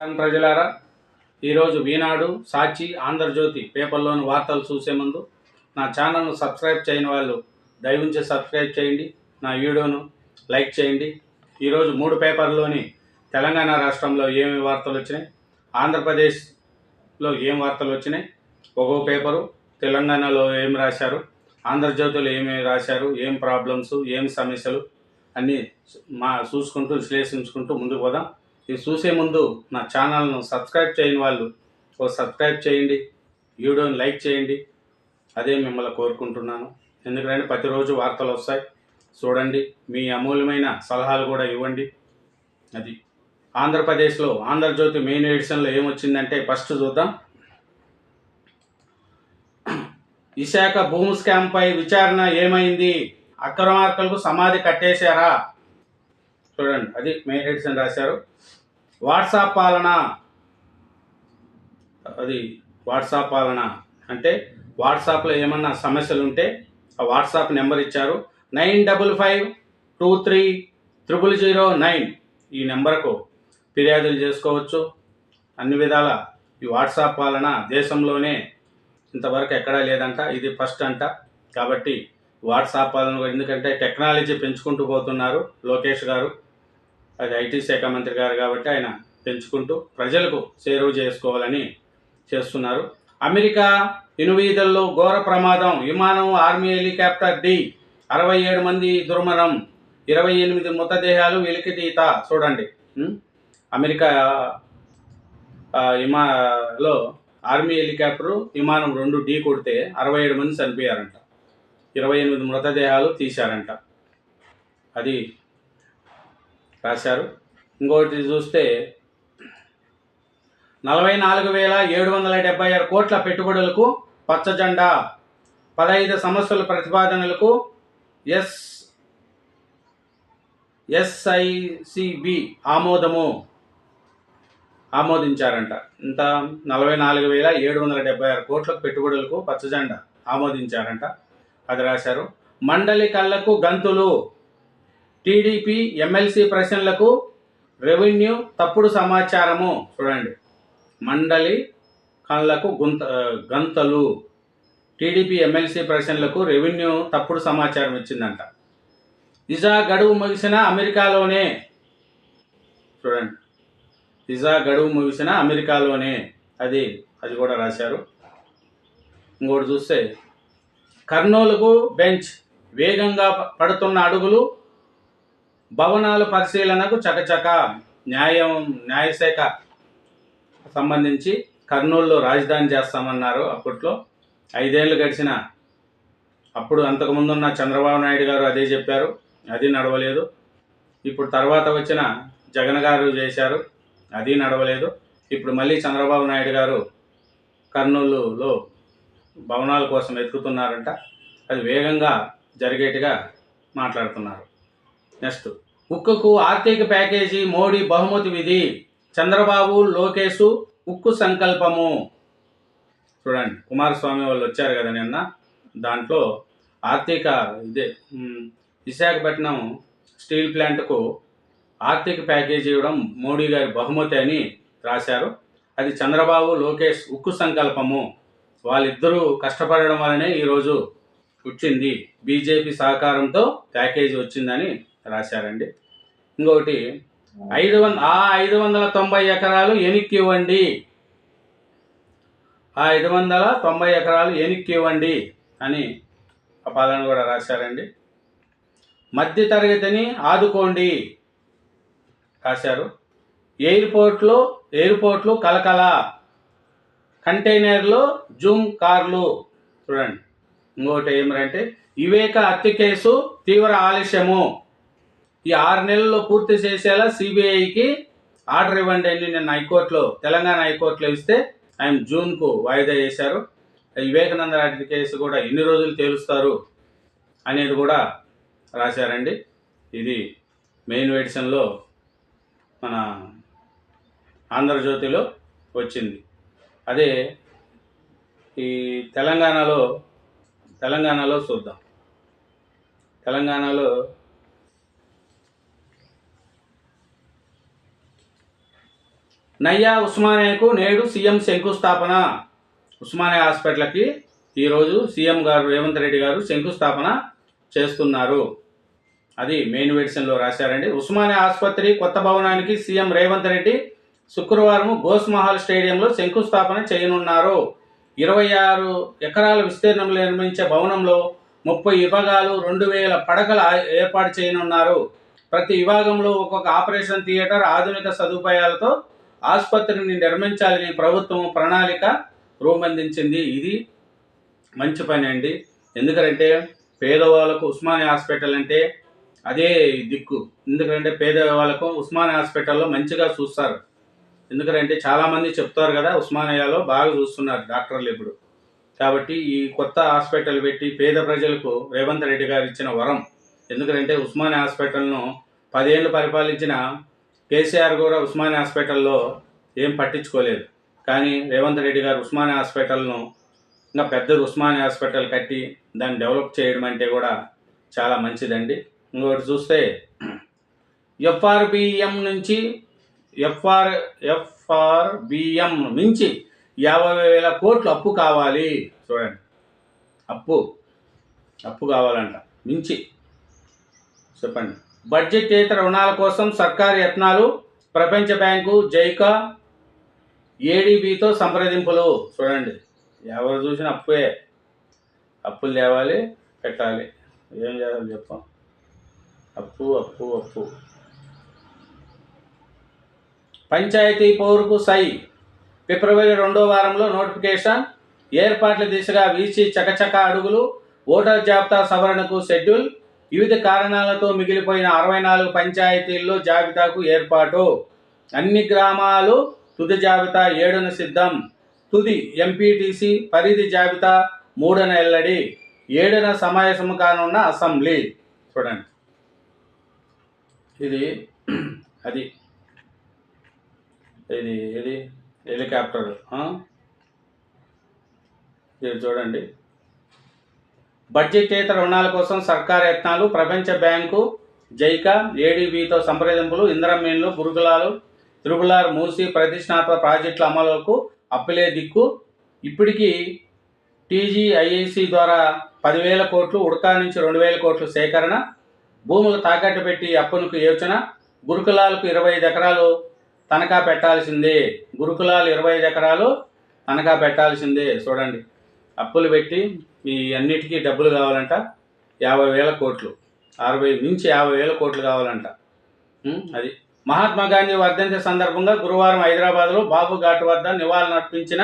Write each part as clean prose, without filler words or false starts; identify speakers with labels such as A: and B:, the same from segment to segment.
A: ప్రజలారా, ఈరోజు ఈనాడు, సాక్షి, ఆంధ్రజ్యోతి పేపర్లోని వార్తలు చూసే ముందు నా ఛానల్ను సబ్స్క్రైబ్ చేయని వాళ్ళు దయవుంచి సబ్స్క్రైబ్ చేయండి, నా వీడియోను లైక్ చేయండి. ఈరోజు 3 పేపర్లోని తెలంగాణ రాష్ట్రంలో ఏమి వార్తలు వచ్చినాయి, ఆంధ్రప్రదేశ్లో ఏం వార్తలు వచ్చినాయి, ఒక్కో పేపరు తెలంగాణలో ఏమి రాశారు, ఆంధ్రజ్యోతిలో ఏమి రాశారు, ఏం ప్రాబ్లమ్స్, ఏం సమస్యలు అన్నీ చూసుకుంటూ విశ్లేషించుకుంటూ ముందుకు పోదాం. ఇది చూసే ముందు నా ఛానల్ను సబ్స్క్రైబ్ చేయని వాళ్ళు సబ్స్క్రైబ్ చేయండి, వీడియోని లైక్ చేయండి. అదే మిమ్మల్ని కోరుకుంటున్నాను. ఎందుకంటే ప్రతిరోజు వార్తలు వస్తాయి, చూడండి, మీ అమూల్యమైన సలహాలు కూడా ఇవ్వండి. అది ఆంధ్రప్రదేశ్లో ఆంధ్రజ్యోతి మెయిన్ ఎడిషన్లో ఏమొచ్చిందంటే ఫస్ట్ చూద్దాం. విశాఖ భూమి స్కామ్పై విచారణ ఏమైంది, అక్రమార్కులకు సమాధి కట్టేశారా? చూడండి, అది మెయిన్ ఎడిషన్ రాశారు. వాట్సాప్ పాలన, అది వాట్సాప్ పాలన అంటే వాట్సాప్లో ఏమన్నా సమస్యలు ఉంటే ఆ వాట్సాప్ నెంబర్ ఇచ్చారు, 9552300009. ఈ నెంబర్కు ఫిర్యాదులు చేసుకోవచ్చు. అన్ని విధాల ఈ వాట్సాప్ పాలన దేశంలోనే ఇంతవరకు ఎక్కడా లేదంట, ఇది ఫస్ట్ అంట. కాబట్టి వాట్సాప్ పాలన ఎందుకంటే టెక్నాలజీ పెంచుకుంటూ పోతున్నారు లోకేష్ గారు, అది ఐటీ శాఖ మంత్రి గారు కాబట్టి ఆయన పెంచుకుంటూ ప్రజలకు చేరువ చేసుకోవాలని చేస్తున్నారు. అమెరికా ఇనువీధుల్లో ఘోర ప్రమాదం, విమానం ఆర్మీ హెలికాప్టర్ ఢీ, 67 మంది దుర్మరణం, 28 మృతదేహాలు వెలికితీత. చూడండి, అమెరికా విమానంలో ఆర్మీ హెలికాప్టరు విమానం 2 ఢీ కొడితే 67 మంది చనిపోయారంట, 28 మృతదేహాలు తీశారంట, అది రాశారు. ఇంకోటి చూస్తే 44,776 కోట్ల పెట్టుబడులకు పచ్చజెండా, 15 సమస్యల ప్రతిపాదనలకు ఎస్ఐసిబి ఆమోదించారంట. ఇంత 44,776 కోట్ల పెట్టుబడులకు పచ్చజెండా ఆమోదించారంట, అది రాశారు. మండలి కళ్ళకు గంతులు, టీడీపీ ఎమ్మెల్సీ ప్రశ్నలకు రెవెన్యూ తప్పుడు సమాచారము. చూడండి, మండలి కళ్ళకు గంతలు, టీడీపీ ఎమ్మెల్సీ ప్రశ్నలకు రెవెన్యూ తప్పుడు సమాచారం ఇచ్చిందంట. వీసా గడువు ముగిసిన అమెరికాలోనే, చూడండి, వీసా గడువు ముగిసిన అమెరికాలోనే, అది కూడా రాశారు. ఇంకోటి చూస్తే కర్నూలుకు బెంచ్, వేగంగా పడుతున్న అడుగులు, భవనాల పరిశీలనకు చకచక. న్యాయశాఖ సంబంధించి కర్నూలులో రాజధాని చేస్తామన్నారు. అప్పట్లో 5 ఏళ్ళు గడిచిన, అప్పుడు అంతకుముందున్న చంద్రబాబు నాయుడు గారు అదే చెప్పారు, అది నడవలేదు. ఇప్పుడు తర్వాత వచ్చిన జగన్ గారు చేశారు, అది నడవలేదు. ఇప్పుడు మళ్ళీ చంద్రబాబు నాయుడు గారు కర్నూలులో భవనాల కోసం వెతుకుతున్నారంట, అది వేగంగా జరిగేట్టుగా మాట్లాడుతున్నారు. నెక్స్ట్, ఉక్కుకు ఆర్థిక ప్యాకేజీ, మోడీ బహుమతి విధి, చంద్రబాబు లోకేష్ ఉక్కు సంకల్పము. చూడండి, కుమారస్వామి వాళ్ళు వచ్చారు కదా నిన్న, దాంట్లో ఆర్థిక విశాఖపట్నం స్టీల్ ప్లాంట్కు ఆర్థిక ప్యాకేజీ ఇవ్వడం మోడీ గారి బహుమతి అని రాశారు. అది చంద్రబాబు లోకేష్ ఉక్కు సంకల్పము, వాళ్ళిద్దరూ కష్టపడడం వల్లనే ఈరోజు వచ్చింది, బీజేపీ సహకారంతో ప్యాకేజీ వచ్చిందని రాశారండి. ఇంకొకటి 590 ఎకరాలు ఎనిక్కి ఇవ్వండి, 590 ఎకరాలు ఎనిక్కి ఇవ్వండి అని ఆ పాలన కూడా రాశారండి. మధ్య తరగతిని ఆదుకోండి రాశారు. ఎయిర్పోర్ట్లు కలకల, కంటైనర్లు జూమ్ కార్లు. చూడండి, ఇంకోటి ఏమిటంటే వివేక హత్య కేసు తీవ్ర ఆలస్యము, ఈ 6 నెలల్లో పూర్తి చేసేలా సిబిఐకి ఆర్డర్ ఇవ్వండి అని నిన్న హైకోర్టులో, తెలంగాణ హైకోర్టులో ఇస్తే ఆయన జూన్కు వాయిదా వేశారు. వివేకానంద హత్య కేసు కూడా ఎన్ని రోజులు తేలుస్తారు అనేది కూడా రాశారండి. ఇది మెయిన్ ఎడిషన్లో మన ఆంధ్రజ్యోతిలో వచ్చింది. అదే ఈ తెలంగాణలో చూద్దాం. తెలంగాణలో నయ్యా ఉస్మానియాకు నేడు సీఎం శంకుస్థాపన. ఉస్మానియా హాస్పిటల్కి ఈరోజు సీఎం గారు రేవంత్ రెడ్డి గారు శంకుస్థాపన చేస్తున్నారు. అది మెయిన్ ఎడిషన్లో రాశారండి. ఉస్మానియా ఆసుపత్రి కొత్త భవనానికి సీఎం రేవంత్ రెడ్డి శుక్రవారం గోస్మహల్ స్టేడియంలో శంకుస్థాపన చేయనున్నారు. 26 ఎకరాల విస్తీర్ణంలో నిర్మించే భవనంలో 30 విభాగాలు 2000 పడకలు ఏర్పాటు చేయనున్నారు. ప్రతి విభాగంలో ఒక్కొక్క ఆపరేషన్ థియేటర్, ఆధునిక సదుపాయాలతో ఆసుపత్రిని నిర్మించాలని ప్రభుత్వం ప్రణాళిక రూపొందించింది. ఇది మంచి పని అండి. ఎందుకంటే పేదవాళ్ళకు ఉస్మానియా హాస్పిటల్ అంటే అదే దిక్కు. ఎందుకంటే పేదవాళ్ళకు ఉస్మానియా హాస్పిటల్లో మంచిగా చూస్తారు. ఎందుకంటే చాలామంది చెప్తారు కదా, ఉస్మానియాలో బాగా చూస్తున్నారు డాక్టర్లు ఇప్పుడు. కాబట్టి ఈ కొత్త హాస్పిటల్ పెట్టి పేద ప్రజలకు రేవంత్ రెడ్డి గారు ఇచ్చిన వరం. ఎందుకంటే ఉస్మానియా హాస్పిటల్ను 10 ఏళ్ళు పరిపాలించిన కేసీఆర్ కూడా ఉస్మానియా హాస్పిటల్లో ఏం పట్టించుకోలేదు. కానీ రేవంత్ రెడ్డి గారు ఉస్మానియా హాస్పిటల్ను ఇంకా పెద్దది ఉస్మానియా హాస్పిటల్ కట్టి దాన్ని డెవలప్ చేయడం అంటే కూడా చాలా మంచిదండి. ఇంకోటి చూస్తే ఎఫ్ఆర్బిఎం నుంచి ఎఫ్ఆర్బిఎం నుంచి 50,000 కోట్లు అప్పు కావాలి. చూడండి, అప్పు కావాలంట మించి. చెప్పండి. బడ్జెటేతర రుణాల కోసం సర్కారు యత్నాలు. ప్రపంచ బ్యాంకు, జైకా, ఏడీబీతో సంప్రదింపులు. చూడండి, ఎవరు చూసినా అప్పులు తేవాలి, పెట్టాలి. ఏం చేయాలి చెప్పాం? అప్పు. పంచాయతీ పౌరుకు సై. ఫిబ్రవరి 2వ వారంలో నోటిఫికేషన్. ఏర్పాట్ల దిశగా వీసీ చకచక అడుగులు. ఓటర్ జాబితా సవరణకు షెడ్యూల్. వివిధ కారణాలతో మిగిలిపోయిన 64 పంచాయతీల్లో జాబితాకు ఏర్పాటు. అన్ని గ్రామాలు తుది జాబితా 7న సిద్ధం. తుది ఎంపీటీసీ పరిధి జాబితా 3న వెల్లడి. 7న సమావేశం కానున్న అసెంబ్లీ. చూడండి, ఇది హెలికాప్టర్. ఇది చూడండి. బడ్జెటేతర రుణాల కోసం సర్కారు యత్నాలు. ప్రపంచ బ్యాంకు, జైకా, ఏడీబీతో సంప్రదింపులు. ఇంద్రమీన్లు, గురుకులాలు, త్రిపులార్, మూసి ప్రతిష్టాత్మక ప్రాజెక్టుల అమలుకు అప్పులే దిక్కు. ఇప్పటికీ టీజీఐఐసి ద్వారా 10,000 కోట్లు, ఉడకా నుంచి 2,000 కోట్లు సేకరణ. భూములు తాకట్టు పెట్టి అప్పులకు యోచన. గురుకులాలకు 25 ఎకరాలు తనఖా పెట్టాల్సిందే. గురుకులాలు 25 ఎకరాలు తనఖా పెట్టాల్సిందే. చూడండి, అప్పులు పెట్టి ఈ అన్నిటికీ డబ్బులు కావాలంట. 50,000 కోట్లు, 60 నుంచి 50,000 కోట్లు కావాలంట. అది. మహాత్మా గాంధీ వర్ధంతి సందర్భంగా గురువారం హైదరాబాద్లో బాబు ఘాట్ వద్ద నివాళులర్పించిన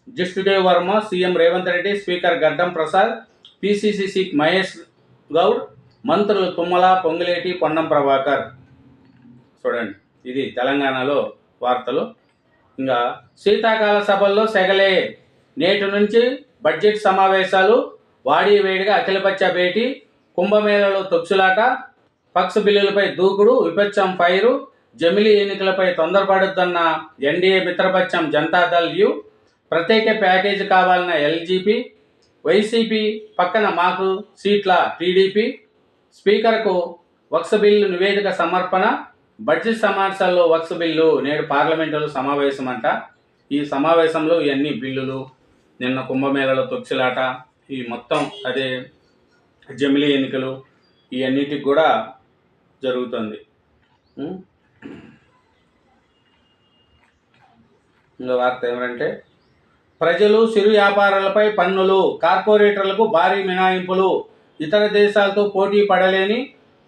A: జిష్ణుదేవ్ వర్మ, సీఎం రేవంత్ రెడ్డి, స్పీకర్ గడ్డం ప్రసాద్, పిసిసి చీఫ్ మహేష్ గౌడ్, మంత్రులు తుమ్మల, పొంగులేటి, పొన్నం ప్రభాకర్. చూడండి, ఇది తెలంగాణలో వార్తలు. ఇంకా శీతాకాల సభల్లో సెగలే. నేటి నుంచి బడ్జెట్ సమావేశాలు. వాడి వేడిగా అఖిలపక్ష భేటీ. కుంభమేళలో తొక్సులాట. పక్ష బిల్లులపై దూకుడు. విపక్షం ఫైరు. జమిలీ ఎన్నికలపై తొందరపడొద్దన్న ఎన్డీఏ మిత్రపక్షం జనతాదళ్ యు. ప్రత్యేక ప్యాకేజీ కావాలన్న ఎల్జీపీ. వైసీపీ పక్కన మాకు సీట్ల టీడీపీ. స్పీకర్కు వక్ఫ్ బిల్లు నివేదిక సమర్పణ. బడ్జెట్ సమావేశాల్లో వక్ఫ్ బిల్లు. నేడు పార్లమెంటులో సమావేశం అంట. ఈ సమావేశంలో ఇవన్నీ బిల్లులు, నిన్న కుంభమేళలో తొక్సిలాట, ఈ మొత్తం అదే జమిలీ ఎన్నికలు, ఇవన్నిటికి కూడా జరుగుతుంది. ఇంకా వార్త ఏమంటే, ప్రజలు చిరు వ్యాపారాలపై పన్నులు. కార్పొరేటర్లకు భారీ మినహాయింపులు. ఇతర దేశాలతో పోటీ పడలేని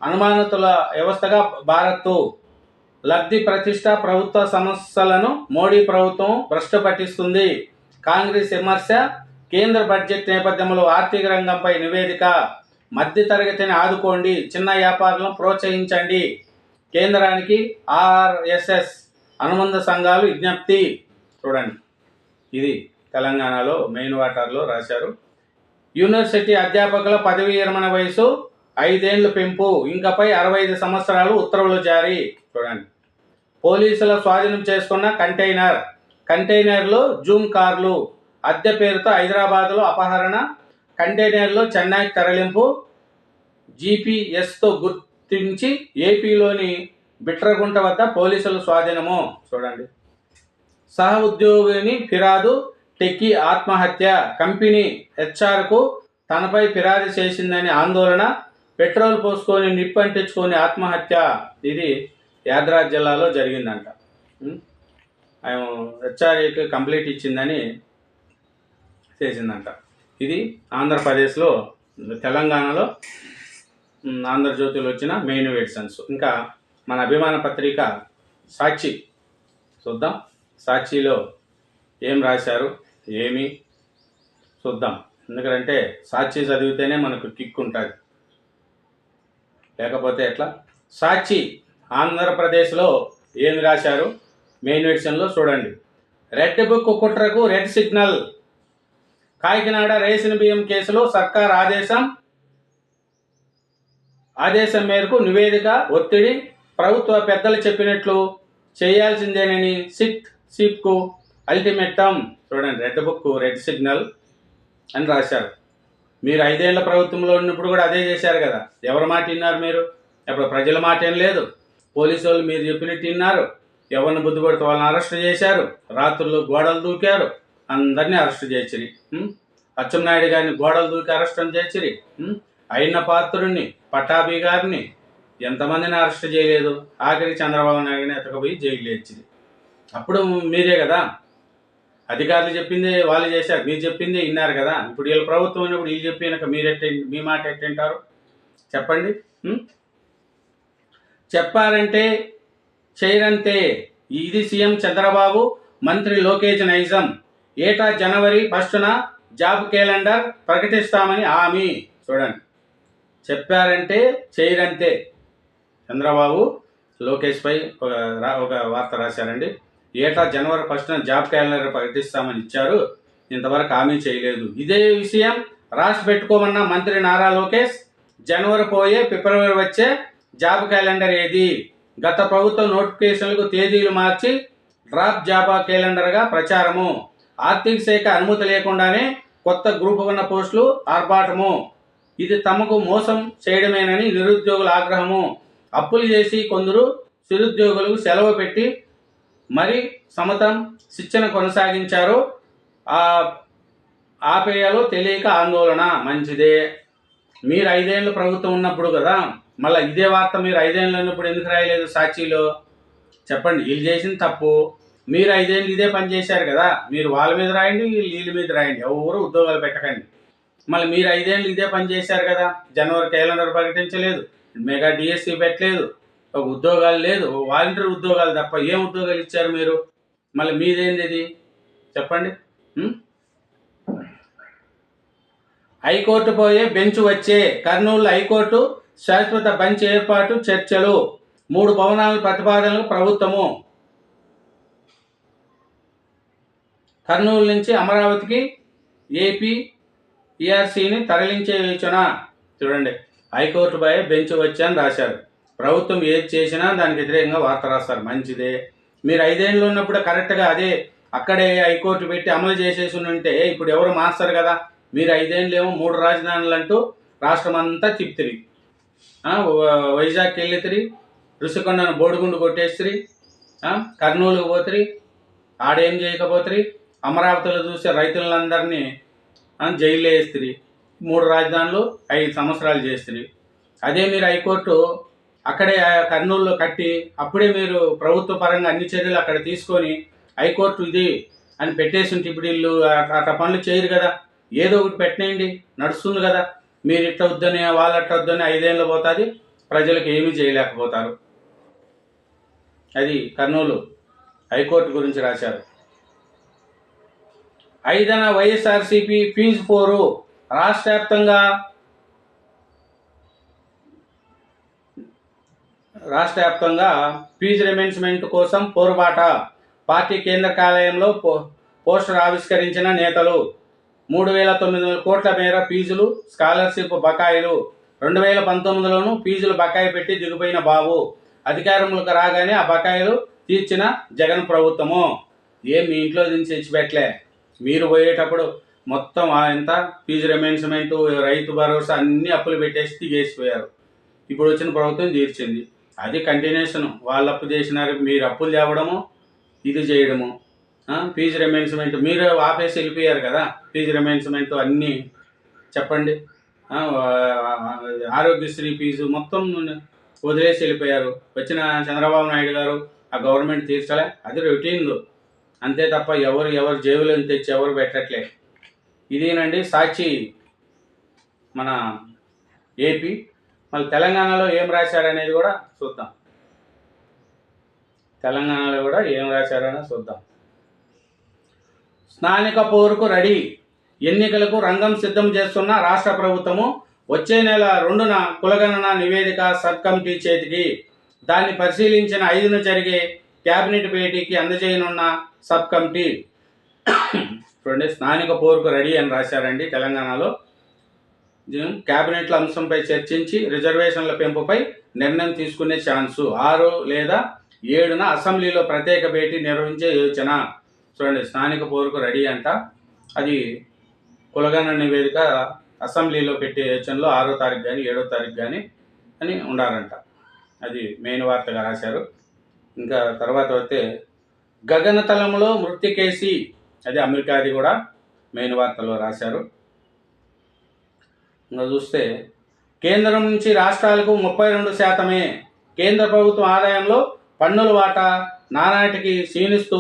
A: అనుమానితుల వ్యవస్థగా భారత్. లబ్ధి ప్రతిష్ట. ప్రభుత్వ సంస్థలను మోడీ ప్రభుత్వం భ్రష్టు పట్టిస్తుంది. కాంగ్రెస్ విమర్శ. కేంద్ర బడ్జెట్ నేపథ్యంలో ఆర్థిక రంగంపై నివేదిక. మధ్యతరగతిని ఆదుకోండి, చిన్న వ్యాపారులను ప్రోత్సహించండి. కేంద్రానికి ఆర్ఎస్ఎస్ అనుబంధ సంఘాలు విజ్ఞప్తి. చూడండి, ఇది తెలంగాణలో మెయిన్ వాటర్లో రాశారు. యూనివర్సిటీ అధ్యాపకుల పదవీ విరమణ వయసు 5 ఏళ్లు పెంపు. ఇంకపై 65 సంవత్సరాలు ఉత్తర్వులు జారీ. చూడండి, పోలీసుల స్వాధీనం చేసుకున్న కంటైనర్లో జూమ్ కార్లు. అద్దె పేరుతో హైదరాబాద్లో అపహరణ. కంటైనర్లో చెన్నైకి తరలింపు. జీపీఎస్తో గుర్తించి ఏపీలోని బిట్రగుంట వద్ద పోలీసుల స్వాధీనము. చూడండి. సహ ఉద్యోగిని ఫిర్యాదు టెక్కీ ఆత్మహత్య, కంపెనీ హెచ్ఆర్కు తనపై ఫిర్యాదు చేసిందని ఆందోళన, పెట్రోల్ పోసుకొని నిప్పంటించుకొని ఆత్మహత్య. ఇది యాదాద్రి జిల్లాలో జరిగిందంట. ఆయన హెచ్ఆర్ఏకి కంప్లీట్ ఇచ్చిందని చేసిందంట. ఇది ఆంధ్రప్రదేశ్లో, తెలంగాణలో ఆంధ్రజ్యోతిలో వచ్చిన మెయిన్ ఎడిషన్స్. ఇంకా మన అభిమాన పత్రిక సాక్షి చూద్దాం. సాక్షిలో ఏం రాశారు ఏమి చూద్దాం. ఎందుకంటే సాక్షి చదివితేనే మనకు కిక్ ఉంటుంది, లేకపోతే ఎట్లా. సాక్షి ఆంధ్రప్రదేశ్లో ఏమి రాశారు మెయిన్ ఎడిషన్లో చూడండి. రెడ్ బుక్ కుట్రకు రెడ్ సిగ్నల్. కాకినాడ రేషన్ బియ్యం కేసులో సర్కార్ ఆదేశం మేరకు నివేదిక, ఒత్తిడి, ప్రభుత్వ పెద్దలు చెప్పినట్లు చేయాల్సిందేనని చీఫ్కు అల్టిమేటం. చూడండి, రెడ్ బుక్ రెడ్ సిగ్నల్ అని రాశారు. మీరు 5 ఏళ్ల ప్రభుత్వంలో ఉన్నప్పుడు కూడా అదే చేశారు కదా. ఎవరి మాట విన్నారు మీరు? ఇప్పుడు ప్రజల మాట ఏం లేదు. పోలీసు వాళ్ళు మీరు చెప్పినట్టు విన్నారు. ఎవరిని బుద్ధి పడితే వాళ్ళని అరెస్ట్ చేశారు. రాత్రుల్లో గోడలు దూకారు, అందరినీ అరెస్ట్ చేసిరి. అచ్చెన్నాయుడు గారిని గోడలు దూకి అరెస్ట్ చేసిరి. అయిన పాత్రుడిని, పటాభి గారిని, ఎంతమందిని అరెస్ట్ చేయలేదు. ఆఖరికి చంద్రబాబు నాయుడిని ఎతకపోయి జైలు ఇచ్చింది. అప్పుడు మీరే కదా అధికారులు చెప్పింది వాళ్ళు చేశారు, మీరు చెప్పింది విన్నారు కదా. ఇప్పుడు వీళ్ళ ప్రభుత్వం ఉన్నప్పుడు వీళ్ళు చెప్పినాక మీ మాట ఎట్టింటారు చెప్పండి. చెప్పారంటే చేయరంతే. ఇది సీఎం చంద్రబాబు, మంత్రి లోకేష్ నైజం. ఏటా జనవరి 1న జాబ్ క్యాలెండర్ ప్రకటిస్తామని హామీ. చూడండి, చెప్పారంటే చేయరంతే. చంద్రబాబు లోకేష్ పై ఒక వార్త రాశారండి. ఏటా జనవరి 1న జాబ్ క్యాలెండర్ ప్రకటిస్తామని ఇచ్చారు, ఇంతవరకు హామీ చేయలేదు. ఇదే విషయం రాసి పెట్టుకోమన్న మంత్రి నారా లోకేష్. జనవరి పోయే ఫిబ్రవరి వచ్చే జాబ్ క్యాలెండర్ ఏది? గత ప్రభుత్వం నోటిఫికేషన్లకు తేదీలు మార్చి డ్రాప్ జాబ్ క్యాలెండర్గా ప్రచారము. ఆర్థిక శాఖ అనుమతి లేకుండానే కొత్త గ్రూప్ 1 పోస్టులు ఆర్భాటము. ఇది తమకు మోసం చేయడమేనని నిరుద్యోగుల ఆగ్రహము. అప్పులు చేసి కొందరు నిరుద్యోగులకు సెలవు పెట్టి మరి సమతం శిక్షణ కొనసాగించారు. ఆపేయాలో తెలియక ఆందోళన. మంచిదే, మీరు 5 ఏళ్ళు ప్రభుత్వం ఉన్నప్పుడు కదా. మళ్ళీ ఇదే వార్త మీరు 5 ఏళ్ళు ఉన్నప్పుడు ఎందుకు రాయలేదు సాక్షిలో? చెప్పండి. వీళ్ళు చేసిన తప్పు. మీరు 5 ఏళ్ళు ఇదే పని చేశారు కదా. మీరు వాళ్ళ మీద రాయండి, వీళ్ళ మీద రాయండి, ఎవరు ఉద్యోగాలు పెట్టకండి. మళ్ళీ మీరు 5 ఏళ్ళు ఇదే పని చేశారు కదా. జనవరి క్యాలెండర్ ప్రకటించలేదు, మెగా డిఎస్సి పెట్టలేదు, ఒక ఉద్యోగాలు లేదు, వాలంటీర్ ఉద్యోగాలు తప్ప ఏం ఉద్యోగాలు ఇచ్చారు మీరు? మళ్ళీ మీదేంది ఇది చెప్పండి. హైకోర్టు పోయే బెంచ్ వచ్చే. కర్నూలు హైకోర్టు శాశ్వత బెంచ్ ఏర్పాటు చర్చలు. 3 భవనాల ప్రతిపాదనలు ప్రభుత్వము. కర్నూలు నుంచి అమరావతికి ఏపీ ఈఆర్సీని తరలించే యోచన. చూడండి, హైకోర్టు పోయే బెంచ్ వచ్చే అని రాశారు. ప్రభుత్వం ఏది చేసినా దానికి వ్యతిరేకంగా వార్త రాస్తారు. మంచిదే. మీరు 5 ఏళ్ళు ఉన్నప్పుడు కరెక్ట్గా అదే అక్కడే హైకోర్టు పెట్టి అమలు చేసేసి ఉంటే ఇప్పుడు ఎవరు మాస్తారు కదా. మీరు 5 ఏళ్ళు ఏమో 3 రాజధానులు అంటూ రాష్ట్రం అంతా తిప్పిరి. వైజాగ్కి వెళ్ళితిరి, ఋషికొండను బోడిగుండు కొట్టేసిరి, కర్నూలుకు పోతిరి, ఆడేం చేయకపోతిరి, అమరావతిలో చూసే రైతులందరినీ జైల్లో వేస్తుంది. 3 రాజధానులు 5 సంవత్సరాలు చేస్తుంది. అదే మీరు హైకోర్టు అక్కడే కర్నూలులో కట్టి అప్పుడే మీరు ప్రభుత్వ పరంగా అన్ని చర్యలు అక్కడ తీసుకొని హైకోర్టు ఇది అని పెట్టేసి ఉంటే ఇప్పుడు వీళ్ళు అట్లా పనులు చేయరు కదా. ఏదో ఒకటి పెట్టనేయండి, నడుస్తుంది కదా. మీరు ఇట్లా వద్దని వాళ్ళు అట్లా వద్దని 5 ఏళ్ళు పోతుంది, ప్రజలకు ఏమీ చేయలేకపోతారు. అది కర్నూలు హైకోర్టు గురించి రాశారు. 5న వైఎస్ఆర్సీపీ ఫీజు పోరు. రాష్ట్ర వ్యాప్తంగా ఫీజు రిమెన్స్మెంట్ కోసం పోరుబాట. పార్టీ కేంద్ర కార్యాలయంలో పోస్టర్ ఆవిష్కరించిన నేతలు. 3,900 కోట్ల మేర ఫీజులు, స్కాలర్షిప్ బకాయిలు. 2019లోనూ ఫీజులు బకాయి పెట్టి దిగిపోయిన బాబు అధికారంలోకి రాగానే ఆ బకాయిలు తీర్చిన జగన్ ప్రభుత్వము. మీ ఇంట్లో దించి తెచ్చిపెట్టలే. మీరు పోయేటప్పుడు మొత్తం ఎంత ఫీజు రిమెన్స్మెంట్, రైతు భరోసా అన్ని అప్పులు పెట్టేసి దిగేసిపోయారు. ఇప్పుడు వచ్చిన ప్రభుత్వం తీర్చింది. అది కంటిన్యూషన్. వాళ్ళు అప్పు చేసినారు, మీరు అప్పులు తేవడము, ఇది చేయడము. ఫీజు రిమెన్స్మెంట్ మీరు ఆపేసి వెళ్ళిపోయారు కదా, ఫీజు రిమెన్స్మెంట్ అన్నీ చెప్పండి. ఆరోగ్యశ్రీ ఫీజు మొత్తం వదిలేసి వెళ్ళిపోయారు. వచ్చిన చంద్రబాబు నాయుడు గారు ఆ గవర్నమెంట్ తీర్చలే, అది రొటీన్ అంతే తప్ప ఎవరు జేబులో తెచ్చి ఎవరు పెట్టట్లే. ఇదేనండి సాక్షి మన ఏపీ. మళ్ళీ తెలంగాణలో ఏం రాశారనేది కూడా చూద్దాం. తెలంగాణలో కూడా ఏం రాశారని చూద్దాం. స్థానిక పోరుకు రెడీ, ఎన్నికలకు రంగం సిద్ధం చేస్తున్న రాష్ట్ర ప్రభుత్వము. వచ్చే నెల 2న కులగణన నివేదిక సబ్ కమిటీ చేతికి. దాన్ని పరిశీలించిన 5న జరిగే క్యాబినెట్ భేటీకి అందజేయనున్న సబ్ కమిటీ. చూడండి, స్థానిక పోరుకు రెడీ అని రాశారండి. తెలంగాణలో క్యాబినెట్ల అంశంపై చర్చించి రిజర్వేషన్ల పెంపుపై నిర్ణయం తీసుకునే ఛాన్సు. 6 లేదా 7న అసెంబ్లీలో ప్రత్యేక భేటీ నిర్వహించే యోచన. చూడండి, స్థానిక పోరుకు రెడీ అంట. అది కులగణన నివేదిక అసెంబ్లీలో పెట్టే యోచనలో 6వ తారీఖు కానీ 7వ తారీఖు కానీ అని ఉండాలంట. అది మెయిన్ వార్తగా రాశారు. ఇంకా తర్వాత అయితే గగనతలంలో మృత్యుకేసి, అది అమెరికాది కూడా మెయిన్ వార్తలో రాశారు. ఇంకా చూస్తే కేంద్రం నుంచి రాష్ట్రాలకు 32%. కేంద్ర ప్రభుత్వం ఆదాయంలో పన్నుల వాటా నానాటికి క్షీణిస్తూ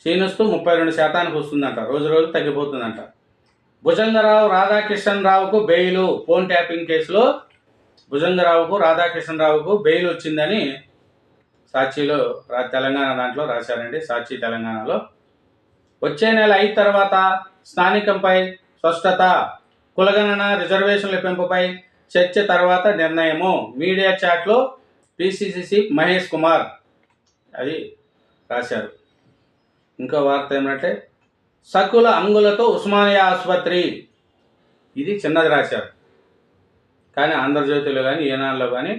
A: 32% వస్తుందంట. రోజు తగ్గిపోతుందంట. భుజంగరావు రాధాకృష్ణరావుకు బెయిలు. ఫోన్ ట్యాపింగ్ కేసులో భుజంగరావుకు రాధాకృష్ణరావుకు బెయిల్ వచ్చిందని సాక్షిలో తెలంగాణ దాంట్లో రాశారండి. సాక్షి తెలంగాణలో వచ్చే నెల 5 తర్వాత స్థానికంపై స్పష్టత. కులగణన రిజర్వేషన్ల పెంపుపై చర్చ తర్వాత నిర్ణయము. మీడియా చాట్లో పిసిసి మహేష్ కుమార్ అది రాశారు. ఇంకో వార్త ఏమంటే సకుల అంగులతో ఉస్మానియా ఆసుపత్రి. ఇది చిన్నది రాశారు, కానీ ఆంధ్రజ్యోతిలో కానీ ఈనాడులో కానీ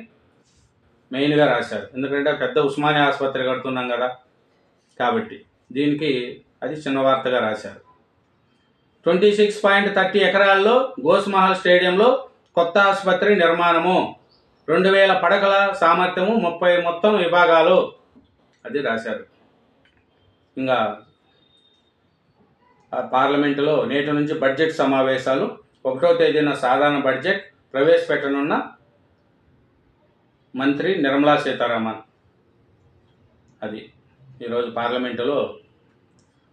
A: మెయిన్గా రాశారు. ఎందుకంటే పెద్ద ఉస్మానియా ఆసుపత్రి కడుతున్నాం కదా కాబట్టి దీనికి అది చిన్న వార్తగా రాశారు. 26.30 ఎకరాల్లో గోస్మహల్ స్టేడియంలో కొత్త ఆసుపత్రి నిర్మాణము. 2000 పడకల సామర్థ్యము, 30 మొత్తం విభాగాలు అది రాశారు. ఇంకా పార్లమెంటులో నేటి నుంచి బడ్జెట్ సమావేశాలు. 1వ తేదీన సాధారణ బడ్జెట్ ప్రవేశపెట్టనున్న మంత్రి నిర్మలా సీతారామన్. అది ఈరోజు పార్లమెంటులో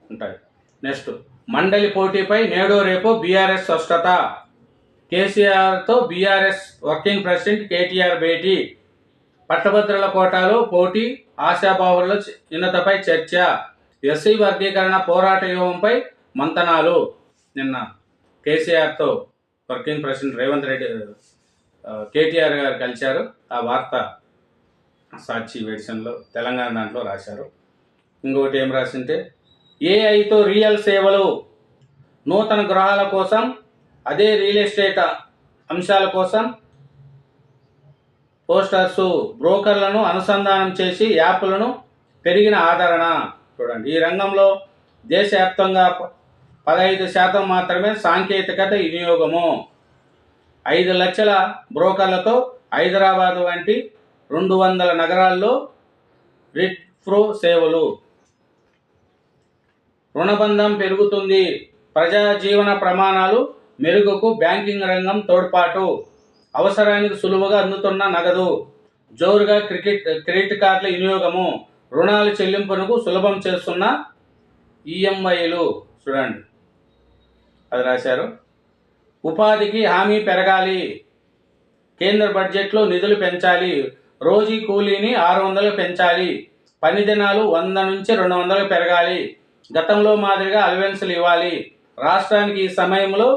A: ఉంటాయి. నెక్స్ట్ మండలి పోటీపై నేడు రేపు బీఆర్ఎస్ స్పష్టత. కేసీఆర్తో బీఆర్ఎస్ వర్కింగ్ ప్రెసిడెంట్ కేటీఆర్ భేటీ. పట్టభద్రుల కోటాలో పోటీ, ఆశాబాహుల ఉన్నతపై చర్చ. ఎస్సీ వర్గీకరణ పోరాట వ్యూహంపై మంతనాలు. నిన్న కేసీఆర్తో వర్కింగ్ ప్రెసిడెంట్ రేవంత్ రెడ్డి కేటీఆర్ గారు కలిశారు. ఆ వార్త సాక్షి ఎడిషన్లో తెలంగాణ దాంట్లో రాశారు. ఇంకొకటి ఏం రాసింటే ఏఐతో రియల్ సేవలు. నూతన గృహాల కోసం, అదే రియల్ ఎస్టేట్ అంశాల కోసం పోస్టర్స్, బ్రోకర్లను అనుసంధానం చేసి యాప్లను పెరిగిన ఆదరణ. చూడండి, ఈ రంగంలో దేశవ్యాప్తంగా 15% మాత్రమే సాంకేతికత వినియోగము. 5 లక్షల బ్రోకర్లతో హైదరాబాద్ వంటి 200 నగరాల్లో రిట్ ప్రో సేవలు. రుణబంధం పెరుగుతుంది. ప్రజా జీవన ప్రమాణాలు మెరుగుకు బ్యాంకింగ్ రంగం తోడ్పాటు. అవసరానికి సులువుగా అందుతున్న నగదు. జోరుగా క్రెడిట్ కార్డుల వినియోగము. రుణాల చెల్లింపునకు సులభం చేస్తున్న ఈఎంఐలు. చూడండి, అది రాశారు. ఉపాధికి హామీ పెరగాలి. కేంద్ర బడ్జెట్లో నిధులు పెంచాలి. రోజీ కూలీని 600 పెంచాలి. పని దినాలు 100 నుంచి 200 పెరగాలి. గతంలో మాదిరిగా అలవెన్సులు ఇవ్వాలి. రాష్ట్రానికి ఈ సమయంలో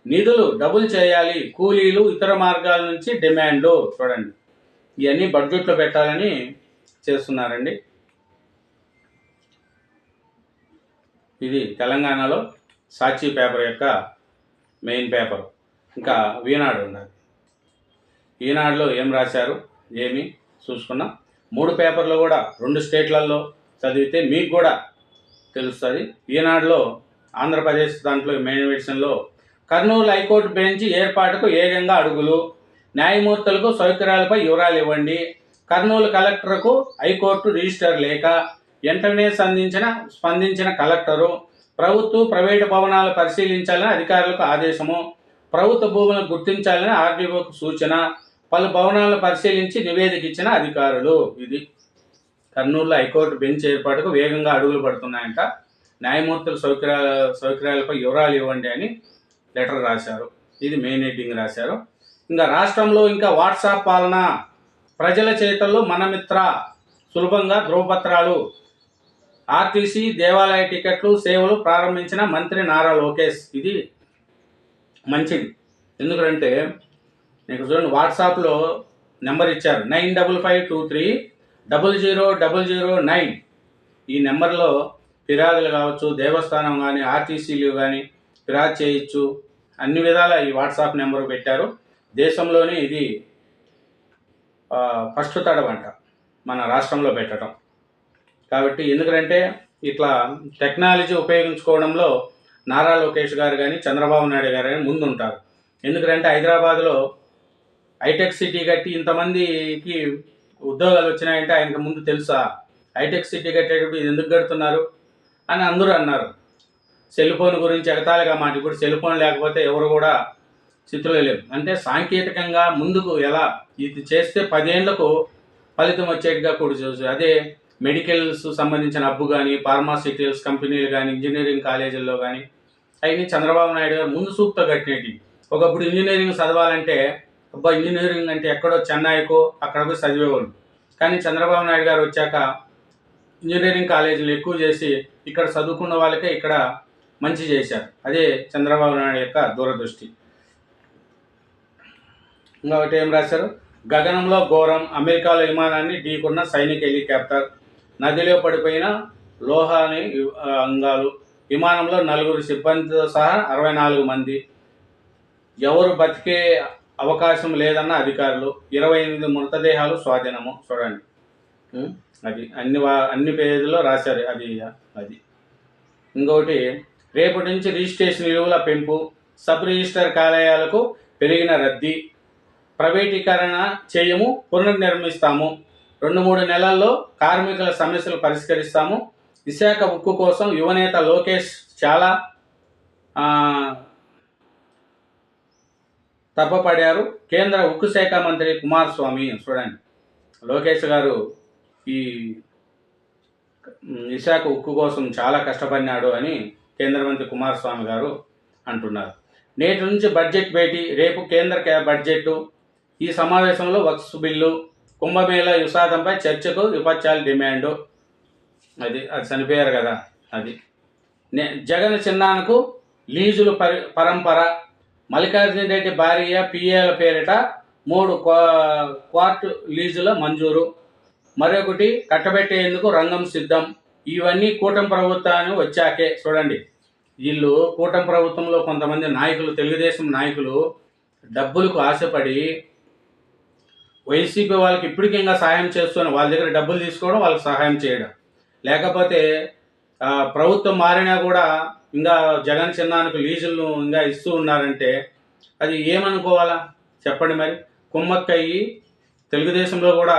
A: నిధులు డబుల్ చేయాలి. కూలీలు, ఇతర మార్గాల నుంచి డిమాండ్లు. చూడండి, ఇవన్నీ బడ్జెట్లో పెట్టాలని చేస్తున్నారండి. ఇది తెలంగాణలో సాక్షి పేపర్ యొక్క మెయిన్ పేపర్. ఇంకా ఈనాడు ఉన్నది. ఈనాడులో ఏం రాశారు ఏమి చూసుకున్నాం. 3 పేపర్లు కూడా 2 స్టేట్లలో చదివితే మీకు కూడా తెలుస్తుంది. ఈనాడులో ఆంధ్రప్రదేశ్ దాంట్లో మెయిన్ ఎడిషన్లో కర్నూలు హైకోర్టు బెంచ్ ఏర్పాటుకు ఏకంగా అడుగులు. న్యాయమూర్తులకు సౌకర్యాలపై వివరాలు ఇవ్వండి. కర్నూలు కలెక్టర్కు హైకోర్టు రిజిస్టర్ లేఖ. వెంటనే స్పందించిన కలెక్టరు ప్రభుత్వ ప్రైవేటు భవనాలు పరిశీలించాలని అధికారులకు ఆదేశము, ప్రభుత్వ భూములను గుర్తించాలని ఆర్డీఓకు సూచన, పలు భవనాలను పరిశీలించి నివేదిక ఇచ్చిన అధికారులు. ఇది కర్నూలులో హైకోర్టు బెంచ్ ఏర్పాటుకు వేగంగా అడుగులు పడుతున్నాయంట. న్యాయమూర్తుల సౌకర్యాలపై వివరాలు ఇవ్వండి అని లెటర్ రాశారు. ఇది మెయిన్ హెడ్డింగ్ రాశారు. ఇంకా రాష్ట్రంలో ఇంకా వాట్సాప్ పాలన, ప్రజల చేతల్లో మనమిత్ర సులభంగా ధ్రువపత్రాలు, ఆర్టీసీ దేవాలయ టికెట్లు సేవలు ప్రారంభించిన మంత్రి నారా లోకేష్. ఇది మంచిది. ఎందుకంటే మీకు చూడండి, వాట్సాప్లో నెంబర్ ఇచ్చారు 9553000009. ఈ నెంబర్లో ఫిర్యాదులు కావచ్చు, దేవస్థానం కానీ ఆర్టీసీలు కానీ ఫిర్యాదు చేయొచ్చు. అన్ని విధాల ఈ వాట్సాప్ నెంబర్ పెట్టారు. దేశంలోనే ఇది ఫస్ట్ తడవంట మన రాష్ట్రంలో పెట్టడం. కాబట్టి ఎందుకంటే ఇట్లా టెక్నాలజీ ఉపయోగించుకోవడంలో నారా లోకేష్ గారు కానీ చంద్రబాబు నాయుడు గారు కానీ ముందుంటారు. ఎందుకంటే హైదరాబాద్లో హైటెక్ సిటీ కట్టి ఇంతమందికి ఉద్యోగాలు వచ్చినాయంటే ఆయనకు ముందు తెలుసా? హైటెక్ సిటీ కట్టేటప్పుడు ఇది ఎందుకు కడుతున్నారు అని అందరూ అన్నారు. సెల్ ఫోన్ గురించి ఎగతాళిగా మాట. ఇప్పుడు సెల్ ఫోన్ లేకపోతే ఎవరు కూడా స్థితిలో లేవు. అంటే సాంకేతికంగా ముందుకు ఎలా ఇది చేస్తే 10 ఏళ్లకు ఫలితం వచ్చేట్టుగా కూడా చూసి, అదే మెడికల్స్ సంబంధించిన హబ్బు కానీ, ఫార్మాసిటికల్స్ కంపెనీలు కానీ, ఇంజనీరింగ్ కాలేజీల్లో కానీ అవన్నీ చంద్రబాబు నాయుడు గారు ముందు సూక్తో కట్టినవి. ఒకప్పుడు ఇంజనీరింగ్ చదవాలంటే అబ్బా ఇంజనీరింగ్ అంటే ఎక్కడో చెన్నైకో అక్కడ పోయి చదివేవాళ్ళు. కానీ చంద్రబాబు నాయుడు గారు వచ్చాక ఇంజనీరింగ్ కాలేజీలు ఎక్కువ చేసి ఇక్కడ చదువుకున్న వాళ్ళకే ఇక్కడ మంచి చేశారు. అదే చంద్రబాబు నాయుడు యొక్క దూరదృష్టి. ఇంకొకటి ఏం రాశారు? గగనంలో ఘోరం, అమెరికాలో విమానాన్ని ఢీకున్న సైనిక హెలికాప్టర్, నదిలో పడిపోయిన లోహాని అంగాలు, విమానంలో 4 సిబ్బందితో సహా 64 మంది, ఎవరు బతికే అవకాశం లేదన్న అధికారులు, 28 మృతదేహాలు స్వాధీనము. చూడండి, అది అన్ని పేజీల్లో రాశారు. అది ఇంకొకటి, రేపటి నుంచి రిజిస్ట్రేషన్ విలువల పెంపు, సబ్ రిజిస్టర్ కార్యాలయాలకు పెరిగిన రద్దీ, ప్రైవేటీకరణ చేయము, పునర్నిర్మిస్తాము, 2-3 నెలల్లో కార్మికుల సమస్యలు పరిష్కరిస్తాము, విశాఖ ఉక్కు కోసం యువనేత లోకేష్ చాలా తప్పపడారు, కేంద్ర ఉక్కు శాఖ మంత్రి కుమారస్వామి. చూడండి, లోకేష్ గారు ఈ విశాఖ ఉక్కు కోసం చాలా కష్టపడినాడు అని కేంద్ర మంత్రి కుమారస్వామి గారు అంటున్నారు. నేటి నుంచి బడ్జెట్ భేటీ, రేపు కేంద్ర బడ్జెట్, ఈ సమావేశంలో వక్ఫ్ బిల్లు, కుంభమేళా విషాదంపై చర్చకు విపక్షాల డిమాండు. అది చనిపోయారు కదా. అది జగన్ చిన్నానకు లీజులు పరంపర, మల్లికార్జున రెడ్డి భార్య పిఏల పేరిట 3 క్వార్ట్ లీజుల మంజూరు, మరొకటి కట్టబెట్టేందుకు రంగం సిద్ధం. ఇవన్నీ కూటమి ప్రభుత్వాన్ని వచ్చాకే. చూడండి, వీళ్ళు కూటమి ప్రభుత్వంలో కొంతమంది నాయకులు, తెలుగుదేశం నాయకులు డబ్బులకు ఆశపడి వైసీపీ వాళ్ళకి ఇప్పటికీ ఇంకా సహాయం చేస్తున్న వాళ్ళ దగ్గర డబ్బులు తీసుకోవడం, వాళ్ళకి సహాయం చేయడం. లేకపోతే ప్రభుత్వం మారినా కూడా ఇంకా జగన్ చిన్నానికి లీజులను ఇంకా ఇస్తూ ఉన్నారంటే అది ఏమనుకోవాలా చెప్పండి. మరి కుమ్మక్కయ్యి తెలుగుదేశంలో కూడా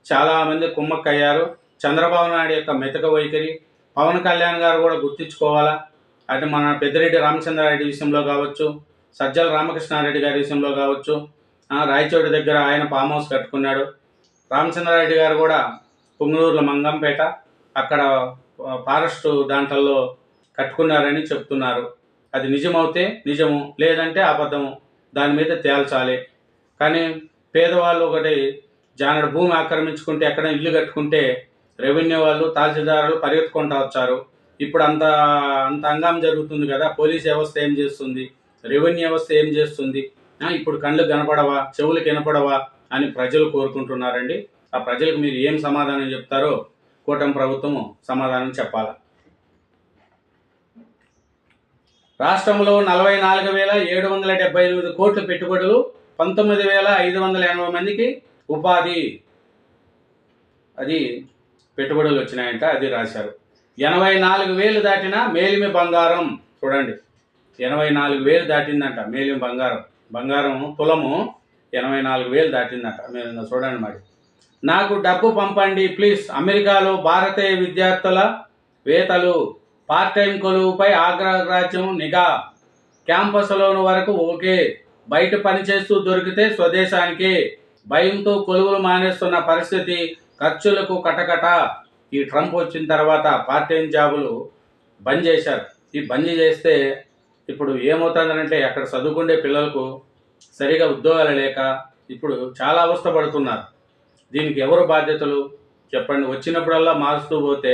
A: చాలామంది కుమ్మక్కయ్యారు. చంద్రబాబు నాయుడు యొక్క మెతక వైఖరి పవన్ కళ్యాణ్ గారు కూడా గుర్తించుకోవాలా. అంటే మన పెద్దిరెడ్డి రామచంద్రారెడ్డి విషయంలో కావచ్చు, సజ్జల రామకృష్ణారెడ్డి గారి విషయంలో కావచ్చు, రాయచోటి దగ్గర ఆయన ఫామ్ హౌస్ కట్టుకున్నాడు. రామచంద్రారెడ్డి గారు కూడా పుంగనూరులో మంగంపేట అక్కడ ఫారెస్ట్ దాంట్లో కట్టుకున్నారని చెప్తున్నారు. అది నిజమవుతే నిజము, లేదంటే అబద్ధము, దాని మీద తేల్చాలి. కానీ పేదవాళ్ళు ఒకటి జానడు భూమి ఆక్రమించుకుంటే, ఎక్కడ ఇల్లు కట్టుకుంటే రెవెన్యూ వాళ్ళు, తహసీల్దారులు పరిగెత్తుకుంటూ వచ్చారు. ఇప్పుడు అంత అంగం జరుగుతుంది కదా. పోలీస్ వ్యవస్థ ఏం చేస్తుంది, రెవెన్యూ వ్యవస్థ ఏం చేస్తుంది? ఇప్పుడు కళ్ళకు కనపడవా, చెవులకు వినపడవా అని ప్రజలు కోరుకుంటున్నారండి. ఆ ప్రజలకు మీరు ఏం సమాధానం చెప్తారో కూటమి ప్రభుత్వం సమాధానం చెప్పాలి. రాష్ట్రంలో 44,778 కోట్ల పెట్టుబడులు, 19,580 మందికి ఉపాధి, అది పెట్టుబడులు వచ్చినాయంట. అది రాశారు. 84,000 దాటిన మేలిమి బంగారం. చూడండి, 84,000 దాటిందంట మేలిమి బంగారం. తులము 84,000 దాటిందంట. మీరు చూడండి. మరి నాకు డబ్బు పంపండి ప్లీజ్. అమెరికాలో భారతీయ విద్యార్థుల వేతలు పార్ట్ టైం కొలువుపై అగ్రరాజ్యం నిఘా. క్యాంపస్లోని వరకు ఓకే, బయట పనిచేస్తూ దొరికితే స్వదేశానికి. భయంతో కొలువులు మానేస్తున్న పరిస్థితి, ఖర్చులకు కటకట. ఈ ట్రంప్ వచ్చిన తర్వాత పార్ట్ టైం జాబులు బంద్ చేశారు. ఈ బంద్ చేస్తే ఇప్పుడు ఏమవుతుందంటే అక్కడ చదువుకునే పిల్లలకు సరిగా ఉద్యోగాలు లేక ఇప్పుడు చాలా అవస్థపడుతున్నారు. దీనికి ఎవరు బాధ్యతలు చెప్పండి? వచ్చినప్పుడల్లా మారుస్తూ పోతే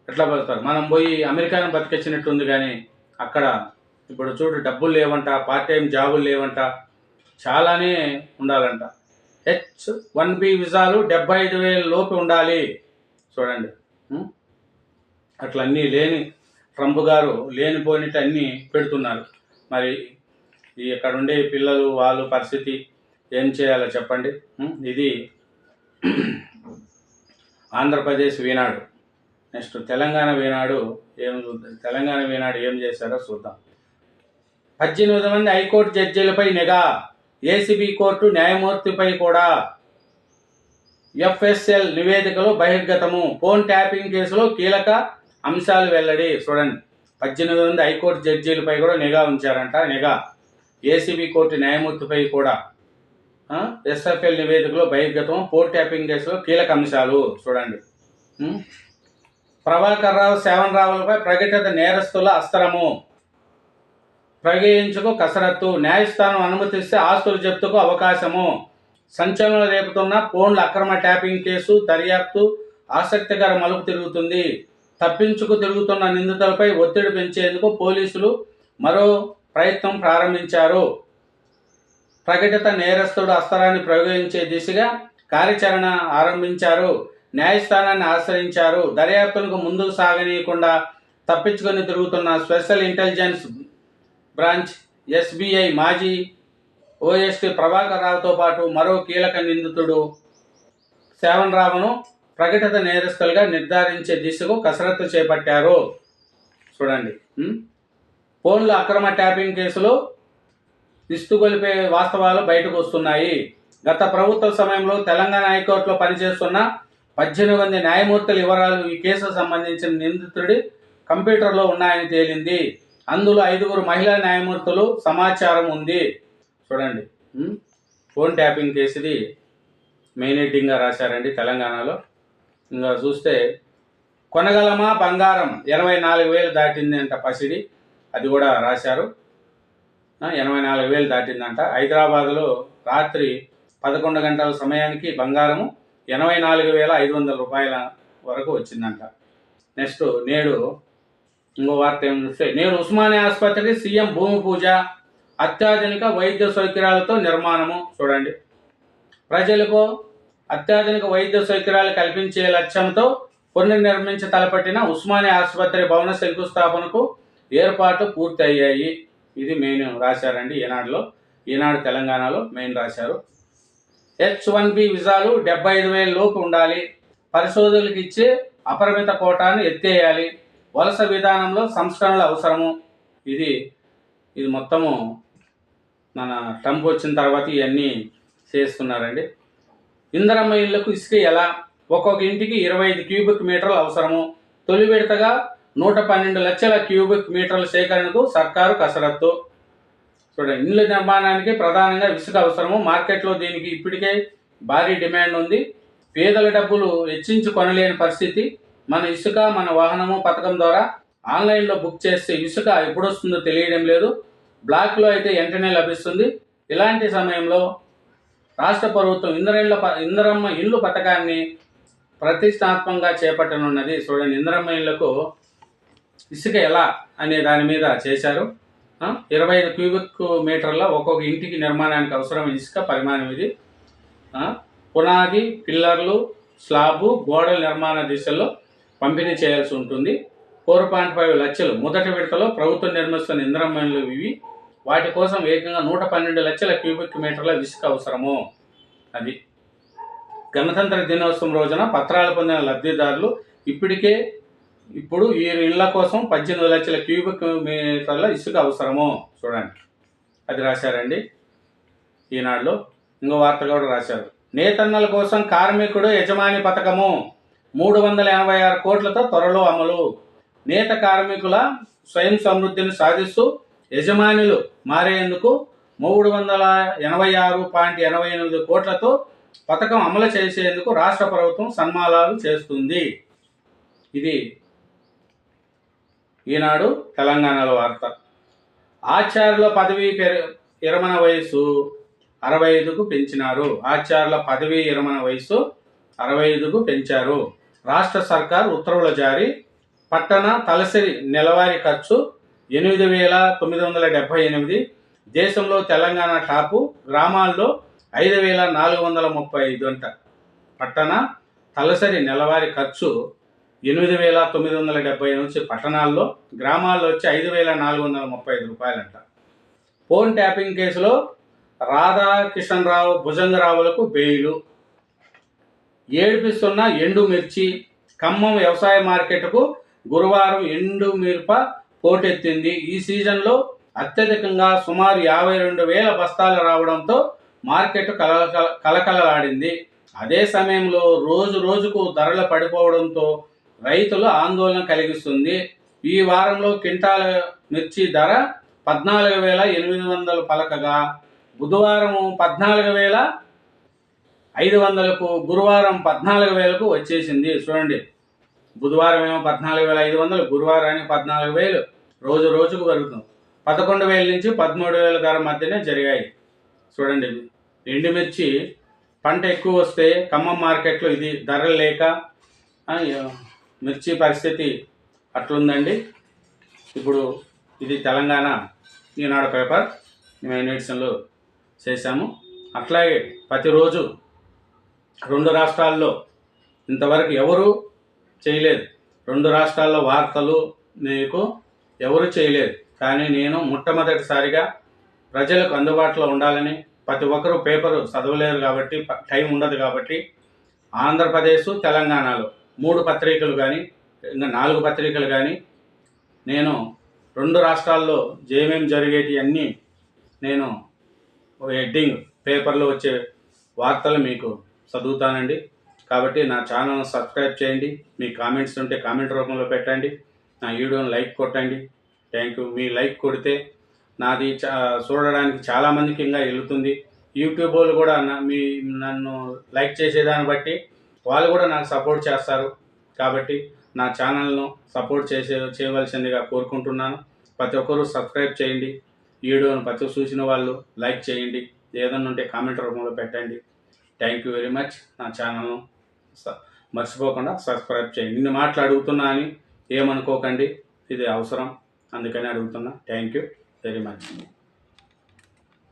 A: ఎట్లా బతుకుతారు? మనం పోయి అమెరికాను బతికించినట్టుంది, కానీ అక్కడ ఇప్పుడు చూడు డబ్బులు లేవంట, పార్ట్ టైం జాబులు లేవంట, చాలానే ఉండాలంట. H1B వీసాలు 75,000 లోపు ఉండాలి. చూడండి, అట్లా అన్నీ లేని ట్రంప్ గారు లేనిపోయినట్టు అన్నీ పెడుతున్నారు. మరి ఇక్కడ ఉండే పిల్లలు వాళ్ళ పరిస్థితి ఏం చేయాలో చెప్పండి. ఇది ఆంధ్రప్రదేశ్ ఈనాడు. నెక్స్ట్ తెలంగాణ ఈనాడు ఏం చేశారో చూద్దాం. 18 మంది హైకోర్టు జడ్జీలపై నిఘా. ఏసీబీ కోర్టు న్యాయమూర్తిపై కూడా. FSL నివేదికలో బహిర్గతము. ఫోన్ ట్యాపింగ్ కేసులో కీలక అంశాలు వెల్లడి. చూడండి, 18 మంది హైకోర్టు జడ్జీలపై కూడా నిఘా ఉంచారంట. నిఘా ఏసీబీ కోర్టు న్యాయమూర్తిపై కూడా. SFL నివేదికలో బహిర్గతం. ఫోన్ ట్యాపింగ్ కేసులో కీలక అంశాలు. చూడండి, ప్రభాకర్ రావు, శ్యావన్ రావులపై ప్రకటిత నేరస్తుల అస్త్రము. ప్రయోగించుకు కసరత్తు. న్యాయస్థానం అనుమతిస్తే ఆస్తుల జప్తుకు అవకాశము. సంచలనం రేపుతున్న ఫోన్ల అక్రమ ట్యాపింగ్ కేసు దర్యాప్తు ఆసక్తికర మలుపు తిరుగుతుంది. తప్పించుకు తిరుగుతున్న నిందితులపై ఒత్తిడి పెంచేందుకు పోలీసులు మరో ప్రయత్నం ప్రారంభించారు. ప్రకటిత నేరస్తుడు అస్త్రాన్ని ప్రయోగించే దిశగా కార్యాచరణ ఆరంభించారు. న్యాయస్థానాన్ని ఆశ్రయించారు. దర్యాప్తులకు ముందుకు సాగనీయకుండా తప్పించుకొని తిరుగుతున్న స్పెషల్ ఇంటెలిజెన్స్ బ్రాంచ్ SBI మాజీ OST ప్రభాకర్ రావుతో పాటు మరో కీలక నిందితుడు శ్యావన్ రావును ప్రకటిత నేరస్తులుగా నిర్ధారించే దిశకు కసరత్తు చేపట్టారు. చూడండి, ఫోన్ల అక్రమ ట్యాపింగ్ కేసులో ఇస్తుగొలిపే వాస్తవాలు బయటకు వస్తున్నాయి. గత ప్రభుత్వ సమయంలో తెలంగాణ హైకోర్టులో పనిచేస్తున్న 18 మంది న్యాయమూర్తుల వివరాలు ఈ కేసుకు సంబంధించిన నిందితుడి కంప్యూటర్లో ఉన్నాయని తేలింది. అందులో 5 మహిళా న్యాయమూర్తులు సమాచారం ఉంది. చూడండి, ఫోన్ ట్యాపింగ్ కేసుది మెయిన్ హెడ్డింగ్గా రాశారండి తెలంగాణలో. ఇంకా చూస్తే కొనగలమా బంగారం 84,000 దాటింది అంట పసిడి, అది కూడా రాశారు. 84,000 దాటిందంట. హైదరాబాద్లో రాత్రి 11 గంటల సమయానికి బంగారము 84,500 రూపాయల వరకు వచ్చిందంట. నెక్స్ట్ నేడు ఇంకో వార్త ఏం చూస్తే, నేడు ఉస్మానియా ఆసుపత్రికి సీఎం భూమి పూజ. అత్యాధునిక వైద్య సౌకర్యాలతో నిర్మాణము. చూడండి, ప్రజలకు అత్యాధునిక వైద్య సౌకర్యాలు కల్పించే లక్ష్యంతో పునర్నిర్మించి తలపెట్టిన ఉస్మానియా ఆసుపత్రి భవన శంకుస్థాపనకు ఏర్పాట్లు పూర్తి అయ్యాయి. ఇది మెయిన్ రాశారండి ఈనాడు తెలంగాణలో మెయిన్ రాశారు. H1B వీసాలు 75,000 లోపు ఉండాలి. పరిశోధనలకు ఇచ్చే అపరిమిత కోటాను ఎత్తేయాలి. వలస విధానంలో సంస్కరణలు అవసరము. ఇది మొత్తము మన ట్రంప్ వచ్చిన తర్వాత ఇవన్నీ చేస్తున్నారండి. ఇందిరమ్మ ఇళ్లకు ఇసుక ఎలా? ఒక్కొక్క ఇంటికి 25 క్యూబిక్ మీటర్లు అవసరము. తొలి విడతగా 112 లక్షల క్యూబిక్ మీటర్ల సేకరణకు సర్కారు కసరత్తు. చూడండి, ఇళ్ళ నిర్మాణానికి ప్రధానంగా ఇసుక అవసరము. మార్కెట్లో దీనికి ఇప్పటికే భారీ డిమాండ్ ఉంది. పేదల డబ్బులు హెచ్చించి కొనలేని పరిస్థితి. మన ఇసుక మన వాహనము పథకం ద్వారా ఆన్లైన్లో బుక్ చేస్తే ఇసుక ఎప్పుడు వస్తుందో తెలియడం లేదు. బ్లాక్లో అయితే వెంటనే లభిస్తుంది. ఇలాంటి సమయంలో రాష్ట్ర ప్రభుత్వం ఇందిరమ్మ ఇల్లు పథకాన్ని ప్రతిష్టాత్మకంగా చేపట్టనున్నది. చూడండి, ఇందిరమ్మ ఇళ్లకు ఇసుక ఎలా అనే దాని మీద చేశారు. 25 క్యూబిక్ మీటర్ల ఒక్కొక్క ఇంటికి నిర్మాణానికి అవసరమైన ఇసుక పరిమాణం ఇది. పునాది, పిల్లర్లు, స్లాబు, గోడల నిర్మాణ దిశల్లో పంపిణీ చేయాల్సి ఉంటుంది. 4.5 లక్షలు మొదటి విడతలో ప్రభుత్వం నిర్మిస్తున్న ఇందిరమ్మ ఇళ్ళు ఇవి. వాటి కోసం ఏకంగా 112 లక్షల క్యూబిక్ మీటర్ల ఇసుక అవసరము. అది గణతంత్ర దినోత్సవం రోజున పత్రాలు పొందిన లబ్ధిదారులు ఇప్పుడు ఈ ఇళ్ల కోసం 18 లక్షల క్యూబిక్ మీటర్ల ఇసుక అవసరము. చూడండి, అది రాశారండి ఈనాడులో. ఇంకో వార్త కూడా రాశారు. నేతన్నల కోసం కార్మికుడు యజమాని పథకము 386 కోట్లతో త్వరలో అమలు. నేత కార్మికుల స్వయం సమృద్ధిని సాధిస్తూ యజమానులు మారేందుకు 386.88 కోట్లతో పథకం అమలు చేసేందుకు రాష్ట్ర ప్రభుత్వం సన్మానాలు చేస్తుంది. ఇది ఈనాడు తెలంగాణలో వార్త. ఆచార్యుల పదవీ విరమణ వయసు 65కు పెంచినారు. ఆచార్యుల పదవీ విరమణ వయసు 65కు పెంచారు. రాష్ట్ర సర్కార్ ఉత్తర్వుల జారీ. పట్టణ తలసరి నెలవారీ ఖర్చు 8,978. దేశంలో తెలంగాణ టాపు. గ్రామాల్లో 5,435 అంట. పట్టణ తలసరి నెలవారీ ఖర్చు 8,970 నుంచి పట్టణాల్లో, గ్రామాల్లో వచ్చి 5,435 రూపాయలంట. ఫోన్ ట్యాపింగ్ కేసులో రాధాకిషన్రావు, భుజంగరావులకు బెయిలు. ఏడిపిస్తున్న ఎండు మిర్చి. ఖమ్మం వ్యవసాయ మార్కెట్కు గురువారం ఎండు మిరప పోటెత్తింది. ఈ సీజన్లో అత్యధికంగా సుమారు 52,000 బస్తాలు రావడంతో మార్కెట్ కలకలలాడింది. అదే సమయంలో రోజు రోజుకు ధరలు పడిపోవడంతో రైతులు ఆందోళన కలిగిస్తుంది. ఈ వారంలో క్వింటాల్ మిర్చి ధర 14,800 పలకగా బుధవారం 14,500కు, గురువారం 14,000కు వచ్చేసింది. చూడండి, బుధవారం ఏమో 14,500, గురువారానికి 14,000. రోజు రోజుకు పెరుగుతుంది. 11,000 నుంచి 13,000 ధర మధ్యనే జరిగాయి. చూడండి, ఎండుమిర్చి పంట ఎక్కువ వస్తే ఖమ్మం మార్కెట్లో ఇది ధరలు లేక మిర్చి పరిస్థితి అట్లుందండి. ఇప్పుడు ఇది తెలంగాణ ఈనాడు పేపర్ మేము ఎడిషన్లో చేశాము. అట్లాగే ప్రతిరోజు 2 రాష్ట్రాల్లో ఇంతవరకు ఎవరు చేయలేదు. 2 రాష్ట్రాల్లో వార్తలు మీకు ఎవరు చేయలేదు. కానీ నేను మొట్టమొదటిసారిగా ప్రజలకు అందుబాటులో ఉండాలని, ప్రతి ఒక్కరూ పేపరు చదవలేరు కాబట్టి, టైం ఉండదు కాబట్టి, ఆంధ్రప్రదేశ్ తెలంగాణలో 3 పత్రికలు కానీ ఇంకా 4 పత్రికలు కానీ నేను 2 రాష్ట్రాల్లో ఏమేమి జరిగేటి అన్నీ నేను హెడ్డింగ్ పేపర్లో వచ్చే వార్తలు మీకు చదువుతానండి. కాబట్టి నా ఛానల్ సబ్స్క్రైబ్ చేయండి. మీ కామెంట్స్ ఉంటే కామెంట్ రూపంలో పెట్టండి. నా వీడియోని లైక్ కొట్టండి. Thank you. మీ లైక్ కొడితే నాది చూడడానికి చాలామందికి ఇంకా వెళ్తుంది. యూట్యూబ్ వాళ్ళు కూడా నన్ను లైక్ చేసేదాన్ని బట్టి వాళ్ళు కూడా నాకు సపోర్ట్ చేస్తారు. కాబట్టి నా ఛానల్ను సపోర్ట్ చేయవలసిందిగా కోరుకుంటున్నాను. ప్రతి ఒక్కరూ సబ్స్క్రైబ్ చేయండి. వీడియోను ప్రతి చూసిన వాళ్ళు లైక్ చేయండి. ఏదన్నా ఉంటే కామెంట్ రూపంలో పెట్టండి. Thank you very much. నా ఛానల్ను మర్చిపోకుండా సబ్స్క్రైబ్ చేయండి. నిన్ను మాటలు అడుగుతున్నా అని ఏమనుకోకండి, ఇది అవసరం, అందుకని అడుగుతున్నా. Thank you very much.